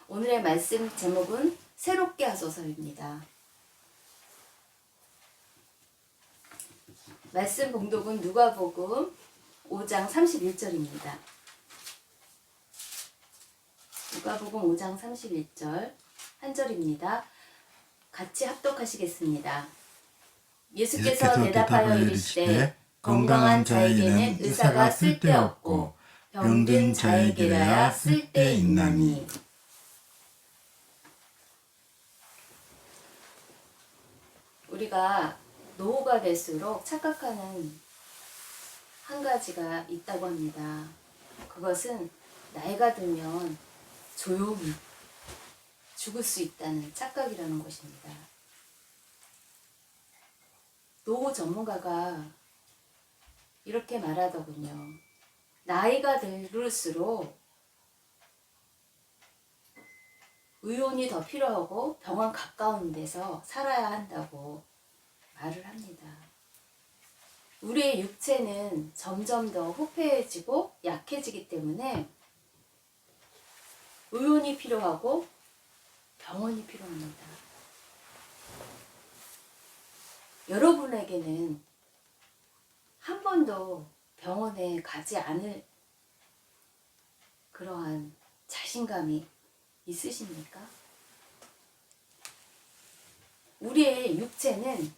오늘의 말씀 제목은 새롭게 하소서입니다. 말씀 봉독은 누가복음 5장 31절입니다. 누가복음 5장 31절 한 절입니다. 같이 합독하시겠습니다. 예수께서 대답하여 이르시되 건강한 자에게는 의사가 쓸데없고 병든 자에게라야 쓸데있나니. 우리가 노후가 될수록 착각하는 한 가지가 있다고 합니다. 그것은 나이가 들면 조용히 죽을 수 있다는 착각이라는 것입니다. 노후 전문가가 이렇게 말하더군요. 나이가 들수록 의원이 더 필요하고 병원 가까운 데서 살아야 한다고 말을 합니다. 우리의 육체는 점점 더 후패해지고 약해지기 때문에 의원이 필요하고 병원이 필요합니다. 여러분에게는 한 번도 병원에 가지 않을 그러한 자신감이 있으십니까? 우리의 육체는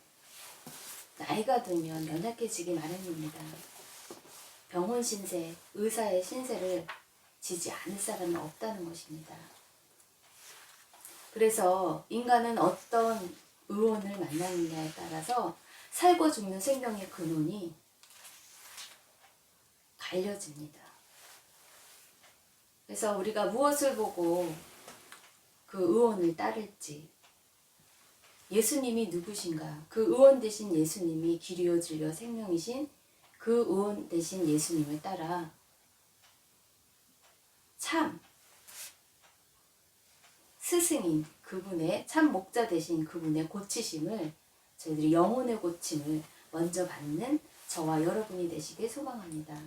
나이가 들면 연약해지기 마련입니다. 병원 신세, 의사의 신세를 지지 않을 사람은 없다는 것입니다. 그래서 인간은 어떤 의원을 만나느냐에 따라서 살고 죽는 생명의 근원이 갈려집니다. 그래서 우리가 무엇을 보고 그 의원을 따를지, 예수님이 누구신가, 그 의원 되신 예수님이 길이요 진리요 생명이신 그 의원 되신 예수님을 따라 참 스승인 그분의 참 목자 되신 그분의 고치심을, 저희들이 영혼의 고침을 먼저 받는 저와 여러분이 되시길 소망합니다.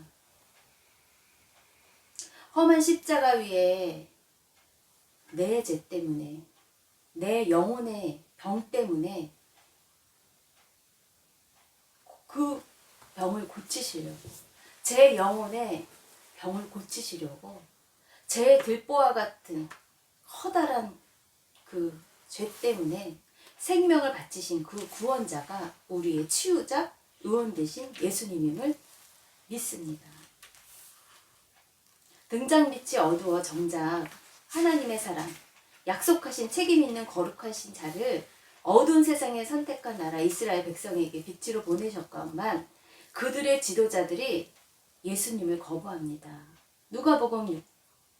험한 십자가 위에 내 죄 때문에, 내 영혼의 병 때문에 그 병을 고치시려고, 제 영혼의 병을 고치시려고 제 들보와 같은 커다란 그 죄 때문에 생명을 바치신 그 구원자가 우리의 치유자, 의원 되신 예수님임을 믿습니다. 등잔빛이 어두워 정작 하나님의 사람, 약속하신 책임 있는 거룩하신 자를 어두운 세상에 선택한 나라 이스라엘 백성에게 빛으로 보내셨건만 그들의 지도자들이 예수님을 거부합니다. 누가복음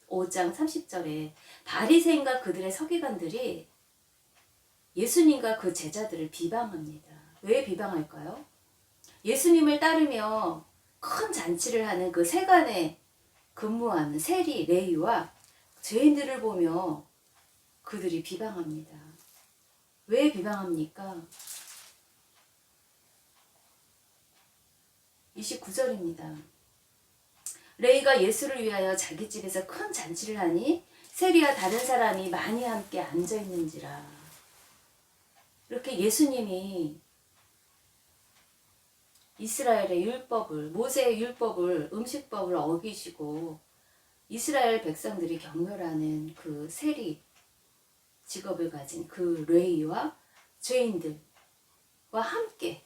5장 30절에 바리새인과 그들의 서기관들이 예수님과 그 제자들을 비방합니다. 왜 비방할까요? 예수님을 따르며 큰 잔치를 하는 그 세관에 근무하는 세리, 레위와 죄인들을 보며 그들이 비방합니다. 왜 비방합니까? 29절입니다. 레위가 예수를 위하여 자기 집에서 큰 잔치를 하니 세리와 다른 사람이 많이 함께 앉아있는지라. 이렇게 예수님이 이스라엘의 율법을, 모세의 율법을, 음식법을 어기시고 이스라엘 백성들이 경멸하는 그 세리 직업을 가진 그 레위와 죄인들과 함께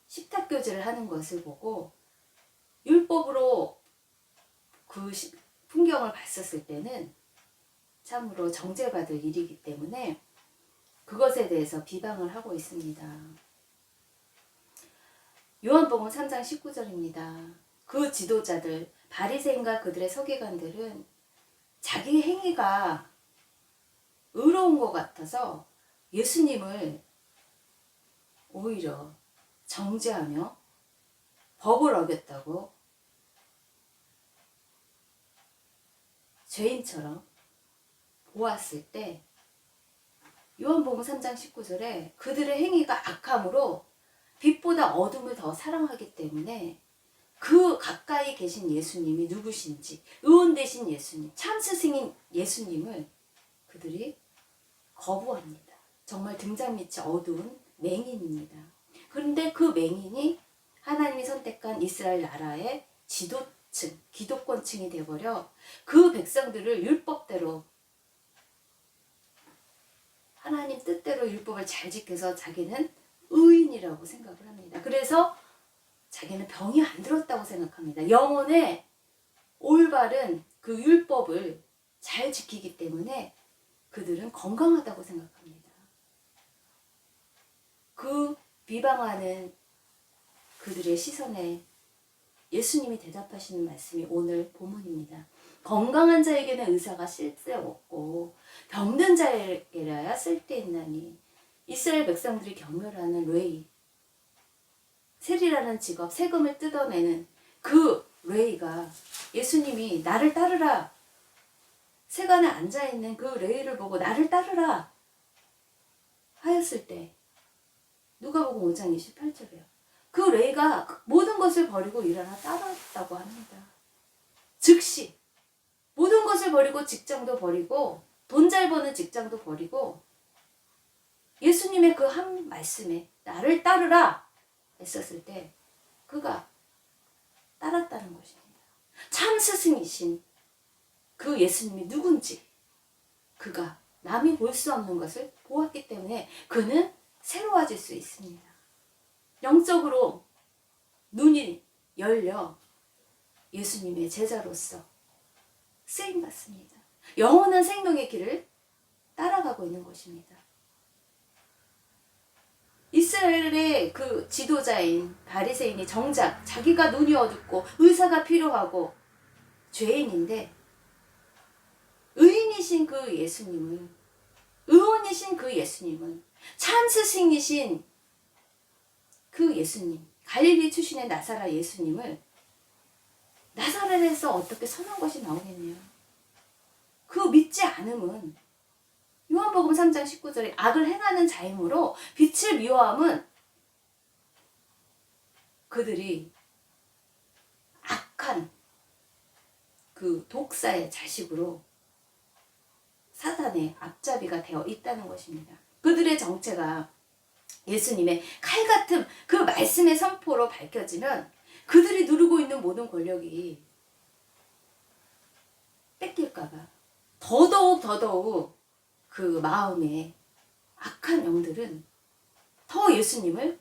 식탁교제를 하는 것을 보고 율법으로 그 풍경을 봤었을 때는 참으로 정죄받을 일이기 때문에 그것에 대해서 비방을 하고 있습니다. 요한복음 3장 19절입니다. 그 지도자들, 바리새인과 그들의 서기관들은 자기 행위가 의로운 것 같아서 예수님을 오히려 정죄하며 법을 어겼다고 죄인처럼 보았을 때 요한복음 3장 19절에 그들의 행위가 악함으로 빛보다 어둠을 더 사랑하기 때문에 그 가까이 계신 예수님이 누구신지, 의원 되신 예수님, 참 스승인 예수님을 그들이 거부합니다. 정말 등잔 밑이 어두운 맹인입니다. 그런데 그 맹인이 하나님이 선택한 이스라엘 나라의 지도층, 기독권층이 되어버려 그 백성들을 율법대로, 하나님 뜻대로 율법을 잘 지켜서 자기는 의인이라고 생각을 합니다. 그래서 자기는 병이 안 들었다고 생각합니다. 영혼의 올바른 그 율법을 잘 지키기 때문에 그들은 건강하다고 생각합니다. 그 비방하는 그들의 시선에 예수님이 대답하시는 말씀이 오늘 본문입니다. 건강한 자에게는 의사가 쓸데없고 병든 자에게라야 쓸데있나니. 이스라엘 백성들이 경멸하는 레위, 세리라는 직업, 세금을 뜯어내는 그 레위가 예수님이 나를 따르라, 세간에 앉아있는 그 레위를 보고 나를 따르라 하였을 때 누가복음 5장 28절이에요. 그 레위가 모든 것을 버리고 일어나 따랐다고 합니다. 즉시 모든 것을 버리고 직장도 버리고 돈 잘 버는 직장도 버리고 예수님의 그 한 말씀에 나를 따르라 했었을 때 그가 따랐다는 것입니다. 참 스승이신 그 예수님이 누군지 그가 남이 볼 수 없는 것을 보았기 때문에 그는 새로워질 수 있습니다. 영적으로 눈이 열려 예수님의 제자로서 쓰임받습니다. 영원한 생명의 길을 따라가고 있는 것입니다. 이스라엘의 그 지도자인 바리새인이 정작 자기가 눈이 어둡고 의사가 필요하고 죄인인데 의인이신 그 예수님을, 의원이신 그 예수님을, 참 스승이신 그 예수님, 갈릴리 출신의 나사렛 예수님을 나사렛에서 어떻게 선한 것이 나오겠네요. 그 믿지 않음은 요한복음 3장 19절에 악을 행하는 자이므로 빛을 미워함은 그들이 악한 그 독사의 자식으로 사단의 앞잡이가 되어 있다는 것입니다. 그들의 정체가 예수님의 칼 같은 그 말씀의 선포로 밝혀지면 그들이 누리고 있는 모든 권력이 뺏길까봐 더더욱 그 마음에 악한 영들은 더 예수님을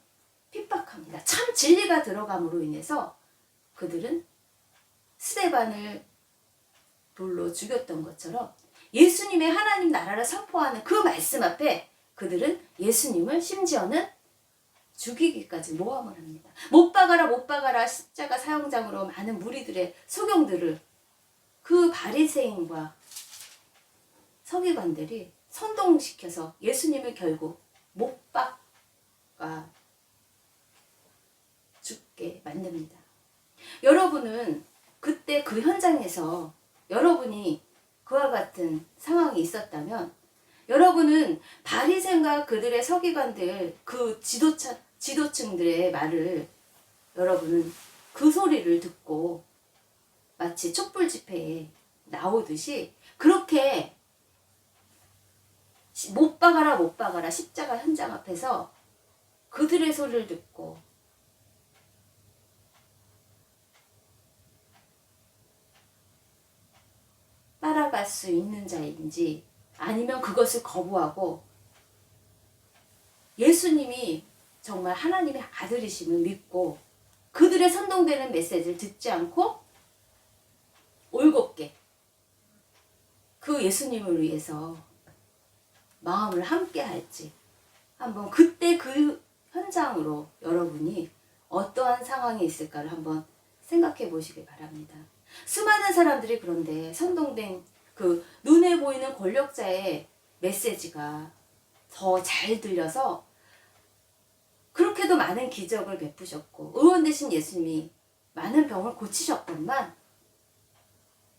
핍박합니다. 참 진리가 들어감으로 인해서 그들은 스데반을 돌로 죽였던 것처럼 예수님의 하나님 나라를 선포하는 그 말씀 앞에 그들은 예수님을 심지어는 죽이기까지 모함을 합니다. 못 박아라 십자가 사형장으로 많은 무리들의 소경들을 그 바리새인과 서기관들이 선동시켜서 예수님을 결국 못 박아 죽게 만듭니다. 여러분은 그때 그 현장에서 여러분이 그와 같은 상황이 있었다면 여러분은 바리새인과 그들의 서기관들, 그 지도층들의 말을 여러분은 그 소리를 듣고 마치 촛불 집회에 나오듯이 그렇게 못 박아라 십자가 현장 앞에서 그들의 소리를 듣고 따라갈 수 있는 자인지 아니면 그것을 거부하고 예수님이 정말 하나님의 아들이심을 믿고 그들의 선동되는 메시지를 듣지 않고 올곧게 그 예수님을 위해서 마음을 함께 할지 한번 그때 그 현장으로 여러분이 어떠한 상황이 있을까를 한번 생각해 보시기 바랍니다. 수많은 사람들이 그런데 선동된 그 눈에 보이는 권력자의 메시지가 더 잘 들려서 그렇게도 많은 기적을 베푸셨고 의원 되신 예수님이 많은 병을 고치셨건만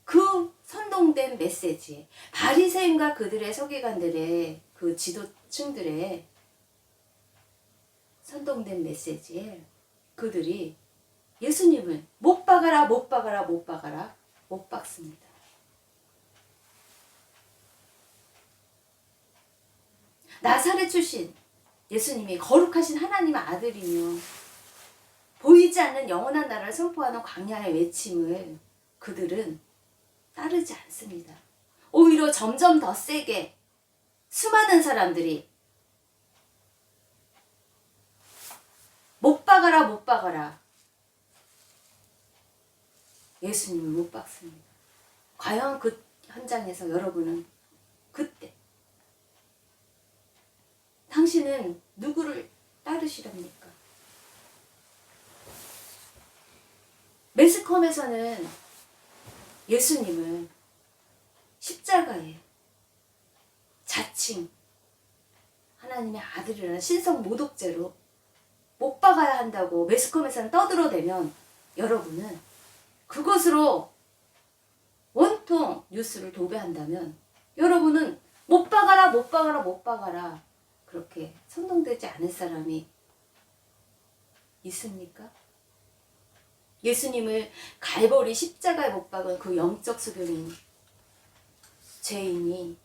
그 선동된 메시지, 바리새인과 그들의 서기관들의 그 지도층들의 선동된 메시지에 그들이 예수님을 못 박아라, 못 박아라, 못 박아라, 못 박습니다. 나사렛 출신 예수님이 거룩하신 하나님의 아들이며 보이지 않는 영원한 나라를 선포하는 광야의 외침을 그들은 따르지 않습니다. 오히려 점점 더 세게 수많은 사람들이 못 박아라, 못 박아라, 예수님을 못 박습니다. 과연 그 현장에서 여러분은 그때 당신은 누구를 따르시렵니까? 매스컴에서는 예수님을 십자가에 자칭 하나님의 아들이라는 신성 모독죄로 못 박아야 한다고 매스컴에서는 떠들어대면 여러분은 그것으로 원통 뉴스를 도배한다면 여러분은 못 박아라, 못 박아라, 못 박아라 그렇게 선동되지 않을 사람이 있습니까? 예수님을 갈보리 십자가에 못 박은 그 영적 수병인 죄인이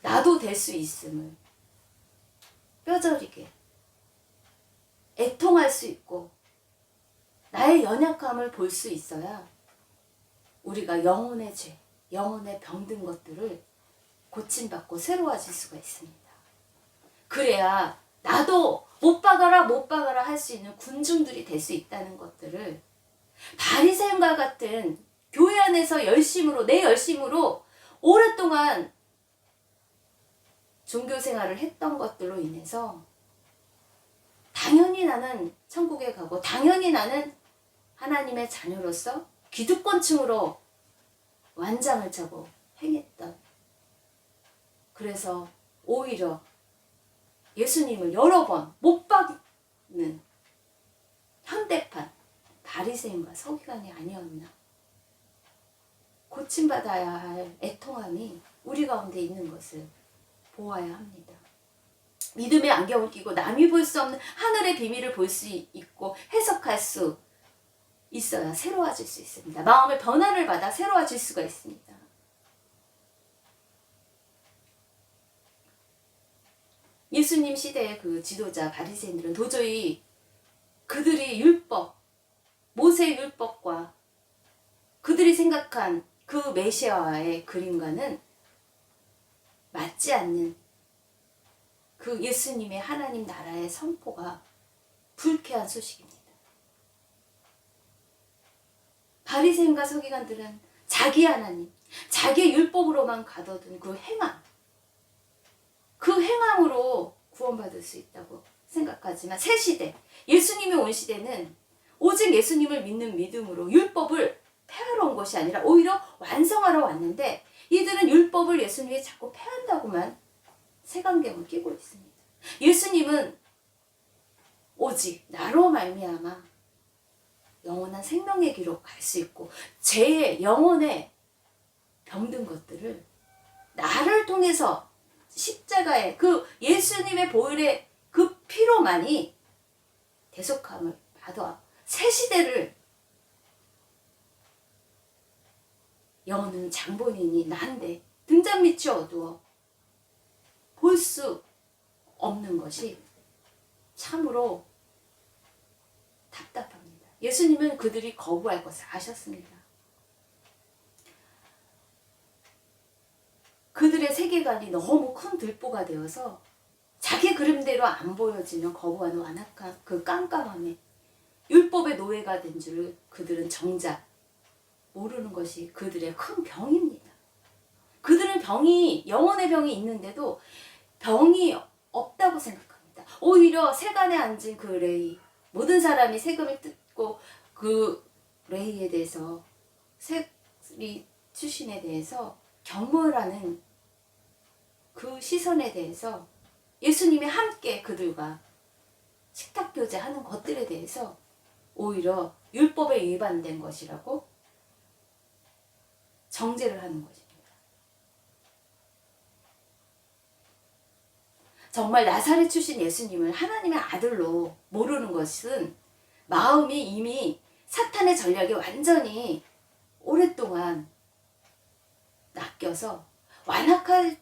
나도 될 수 있음을 뼈저리게 애통할 수 있고 나의 연약함을 볼 수 있어야 우리가 영혼의 죄, 영혼의 병든 것들을 고침받고 새로워질 수가 있습니다. 그래야 나도 못 박아라, 못 박아라 할 수 있는 군중들이 될 수 있다는 것들을 바리새인과 같은 교회 안에서 열심으로, 내 열심으로 오랫동안 종교 생활을 했던 것들로 인해서 당연히 나는 천국에 가고 당연히 나는 하나님의 자녀로서 기득권층으로 완장을 차고 행했던, 그래서 오히려 예수님을 여러 번 못 박는 현대판 바리새인과 서기관이 아니었나. 고침받아야 할 애통함이 우리 가운데 있는 것을 보아야 합니다. 믿음의 안경을 끼고 남이 볼 수 없는 하늘의 비밀을 볼 수 있고 해석할 수 있어야 새로워질 수 있습니다. 마음의 변화를 받아 새로워질 수가 있습니다. 예수님 시대의 그 지도자 바리새인들은 도저히 그들이 율법, 모세 율법과 그들이 생각한 그 메시아의 그림과는 맞지 않는 그 예수님의 하나님 나라의 선포가 불쾌한 소식입니다. 바리새인과 서기관들은 자기 하나님, 자기의 율법으로만 가둬둔 그 행함, 그 행함으로 구원받을 수 있다고 생각하지만 새 시대, 예수님이 온 시대는 오직 예수님을 믿는 믿음으로 율법을 폐하러 온 것이 아니라 오히려 완성하러 왔는데 이들은 율법을 예수님이 자꾸 폐한다고만 색안경을 끼고 있습니다. 예수님은 오직 나로 말미암아 영원한 생명의 길로 갈 수 있고 죄의 영혼에 병든 것들을 나를 통해서 십자가의 그 예수님의 보혈의 그 피로만이 대속함을 받아 새 시대를 여는 장본인이 난데 등잔 밑이 어두워 볼 수 없는 것이 참으로 답답합니다. 예수님은 그들이 거부할 것을 아셨습니다. 그들의 세계관이 너무 큰 들보가 되어서 자기 그림대로 안 보여지면 거부하는 완악한 그 깜깜함에 율법의 노예가 된 줄을 그들은 정작 모르는 것이 그들의 큰 병입니다. 그들은 병이, 영혼의 병이 있는데도 병이 없다고 생각합니다. 오히려 세간에 앉은 그 레위, 모든 사람이 세금을 뜯고 그 레위에 대해서, 세리 출신에 대해서 경멸하는 그 시선에 대해서 예수님이 함께 그들과 식탁 교제하는 것들에 대해서 오히려 율법에 위반된 것이라고 정죄를 하는 것입니다. 정말 나사렛 출신 예수님을 하나님의 아들로 모르는 것은 마음이 이미 사탄의 전략에 완전히 오랫동안 낚여서 완악할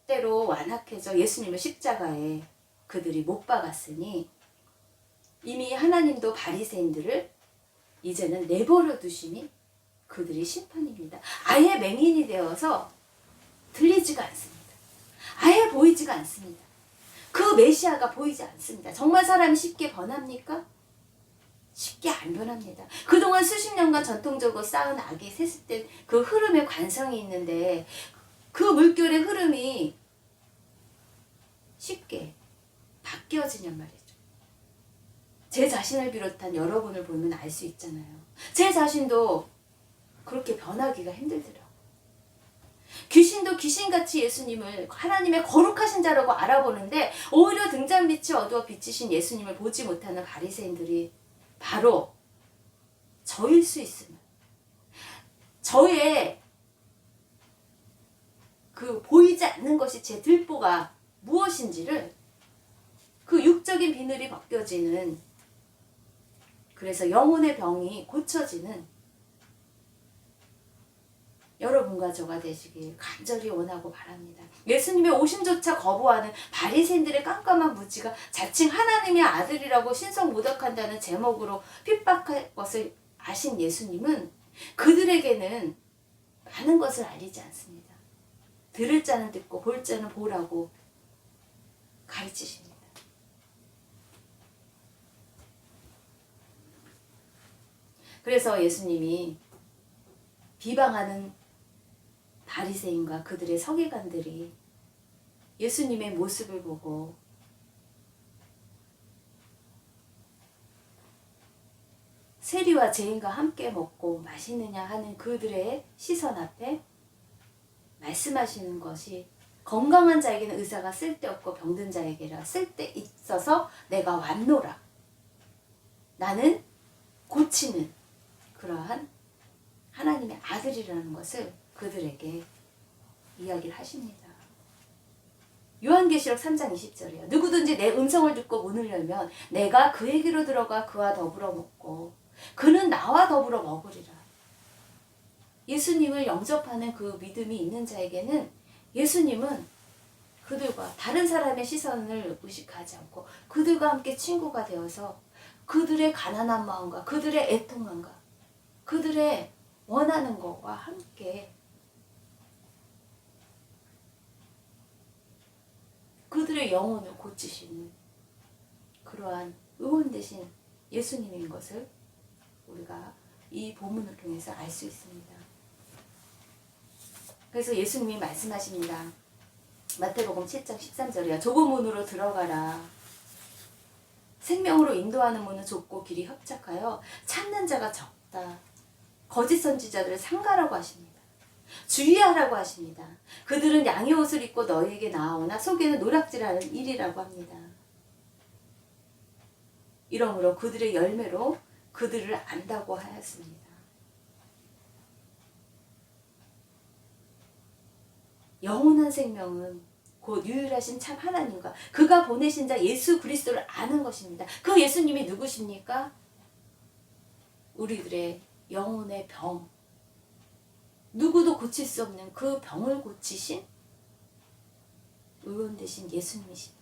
대로 완악해져 예수님을 십자가에 그들이 못 박았으니 이미 하나님도 바리새인들을 이제는 내버려 두심이 그들이 심판입니다. 아예 맹인이 되어서 들리지가 않습니다. 아예 보이지가 않습니다. 그 메시아가 보이지 않습니다. 정말 사람이 쉽게 변합니까? 쉽게 안 변합니다. 그동안 수십 년간 전통적으로 쌓은 악이 샜을 때 그 흐름에 관성이 있는데 그 물결의 흐름이 쉽게 바뀌어지냔 말이죠. 제 자신을 비롯한 여러분을 보면 알 수 있잖아요. 제 자신도 그렇게 변하기가 힘들더라고요. 귀신도 귀신같이 예수님을 하나님의 거룩하신 자라고 알아보는데 오히려 등잔빛이 어두워 비치신 예수님을 보지 못하는 바리새인들이 바로 저일 수 있으면 저의 그 보이지 않는 것이 제 들보가 무엇인지를 그 육적인 비늘이 벗겨지는, 그래서 영혼의 병이 고쳐지는 여러분과 저가 되시길 간절히 원하고 바랍니다. 예수님의 오심조차 거부하는 바리새인들의 깜깜한 무지가 자칭 하나님의 아들이라고 신성 모독한다는 제목으로 핍박할 것을 아신 예수님은 그들에게는 많은 것을 알리지 않습니다. 들을 자는 듣고 볼 자는 보라고 가르치십니다. 그래서 예수님이 비방하는 바리새인과 그들의 서기관들이 예수님의 모습을 보고 세리와 죄인과 함께 먹고 마시느냐 하는 그들의 시선 앞에 말씀하시는 것이 건강한 자에게는 의사가 쓸데없고 병든 자에게라 쓸데있어서 내가 왔노라. 나는 고치는 그러한 하나님의 아들이라는 것을 그들에게 이야기를 하십니다. 요한계시록 3장 20절이에요. 누구든지 내 음성을 듣고 문을 열면 내가 그에게로 들어가 그와 더불어 먹고 그는 나와 더불어 먹으리라. 예수님을 영접하는 그 믿음이 있는 자에게는 예수님은 그들과 다른 사람의 시선을 의식하지 않고 그들과 함께 친구가 되어서 그들의 가난한 마음과 그들의 애통함과 그들의 원하는 것과 함께 그들의 영혼을 고치시는 그러한 의원 되신 예수님인 것을 우리가 이 본문을 통해서 알 수 있습니다. 그래서 예수님이 말씀하십니다. 마태복음 7장 13절이야. 좁은 문으로 들어가라. 생명으로 인도하는 문은 좁고 길이 협착하여 찾는 자가 적다. 거짓 선지자들을 삼가라고 하십니다. 주의하라고 하십니다. 그들은 양의 옷을 입고 너희에게 나아오나 속에는 노략질하는 일이라고 합니다. 이러므로 그들의 열매로 그들을 안다고 하였습니다. 영원한 생명은 곧 유일하신 참 하나님과 그가 보내신 자 예수 그리스도를 아는 것입니다. 그 예수님이 누구십니까? 우리들의 영혼의 병, 누구도 고칠 수 없는 그 병을 고치신 의원 되신 예수님이십니다.